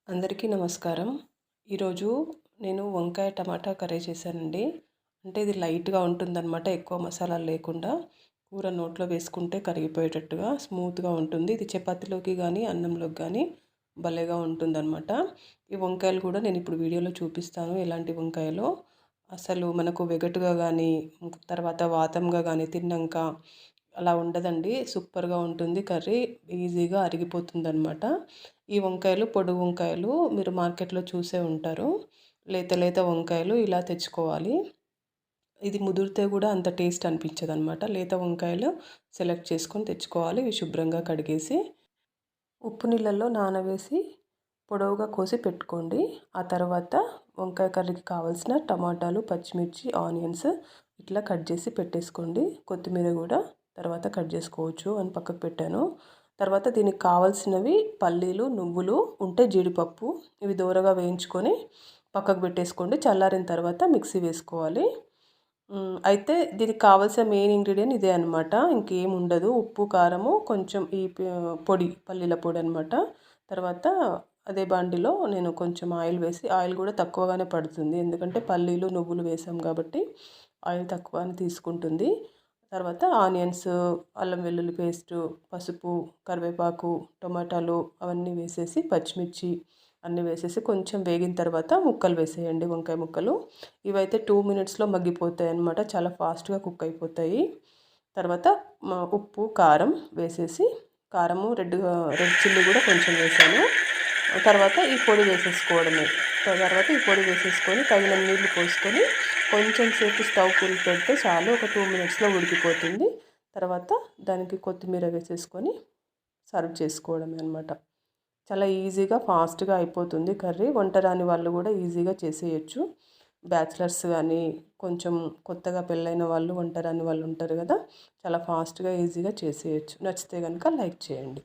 అందరికీ నమస్కారం. ఈరోజు నేను వంకాయ టమాటా కర్రీ చేశానండి. అంటే ఇది లైట్‌గా ఉంటుందన్నమాట. ఎక్కువ మసాలాలు లేకుండా కూర నోట్లో వేసుకుంటే కరిగిపోయేటట్టుగా స్మూత్‌గా ఉంటుంది. ఇది చపాతీలోకి గానీ, అన్నంలోకి గానీ భలేగా ఉంటుందన్నమాట. ఈ వంకాయలు కూడా నేను ఇప్పుడు వీడియోలో చూపిస్తాను ఎలాంటి వంకాయలో. అసలు మనకు వెగటుగా గానీ, తర్వాత వాతంగా గానీ తిన్నాంక అలా ఉండదండి. సూపర్‌గా ఉంటుంది కర్రీ. ఈజీగా అరిగిపోతుందనమాట. ఈ వంకాయలు పొడుగు వంకాయలు మీరు మార్కెట్‌లో చూసే ఉంటారు. లేత లేత వంకాయలు ఇలా తెచ్చుకోవాలి. ఇది ముదిరితే కూడా అంత టేస్ట్ అనిపించదనమాట. లేత వంకాయలు సెలెక్ట్ చేసుకొని తెచ్చుకోవాలి. ఇవి శుభ్రంగా కడిగేసి ఉప్పు నీళ్ళల్లో నానవేసి పొడవుగా కోసి పెట్టుకోండి. ఆ తర్వాత వంకాయ కర్రీకి కావాల్సిన టమాటాలు, పచ్చిమిర్చి, ఆనియన్స్ ఇట్లా కట్ చేసి పెట్టేసుకోండి. కొత్తిమీర కూడా తర్వాత కట్ చేసుకోవచ్చు అని పక్కకు పెట్టాను. తర్వాత దీనికి కావాల్సినవి పల్లీలు, నువ్వులు ఉంటే జీడిపప్పు ఇవి దోరగా వేయించుకొని పక్కకు పెట్టేసుకోండి. చల్లారిన తర్వాత మిక్సీ వేసుకోవాలి. అయితే దీనికి కావాల్సిన మెయిన్ ఇంగ్రీడియంట్ ఇదే అనమాట. ఇంకేం ఉండదు. ఉప్పు, కారము, కొంచెం ఈ పొడి పల్లీల పొడి అనమాట. తర్వాత అదే బాండిలో నేను కొంచెం ఆయిల్ వేసి, ఆయిల్ కూడా తక్కువగానే పడుతుంది. ఎందుకంటే పల్లీలు, నువ్వులు వేసాం కాబట్టి ఆయిల్ తక్కువనే తీసుకుంటుంది. తర్వాత ఆనియన్స్, అల్లం వెల్లుల్లి పేస్టు, పసుపు, కరివేపాకు, టమాటాలు అవన్నీ వేసేసి పచ్చిమిర్చి అన్నీ వేసేసి కొంచెం వేగిన తర్వాత ముక్కలు వేసేయండి, వంకాయ ముక్కలు. ఇవైతే 2 మినిట్స్లో మగ్గిపోతాయి అన్నమాట. చాలా ఫాస్ట్గా కుక్ అయిపోతాయి. తర్వాత ఉప్పు, కారం వేసేసి, కారము రెడ్ చిల్లీ కూడా కొంచెం వేసాను. తర్వాత ఈ పొడి వేసేసుకోవడమే. తర్వాత ఈ పొడి వేసేసుకొని తగిన నీళ్లు పోసుకొని కొంచెం సేపు స్టవ్ ఫుల్ పెడితే చాలు. ఒక 2 మినిట్స్లో ఉడికిపోతుంది. తర్వాత దానికి కొత్తిమీర వేసేసుకొని సర్వ్ చేసుకోవడమే అనమాట. చాలా ఈజీగా ఫాస్ట్గా అయిపోతుంది కర్రీ. వంట రాని వాళ్ళు కూడా ఈజీగా చేసేయచ్చు. బ్యాచిలర్స్ కానీ, కొంచెం కొత్తగా పెళ్ళైన వాళ్ళు, వంట రాని వాళ్ళు ఉంటారు కదా, చాలా ఫాస్ట్గా ఈజీగా చేసేయచ్చు. నచ్చితే కనుక లైక్ చేయండి.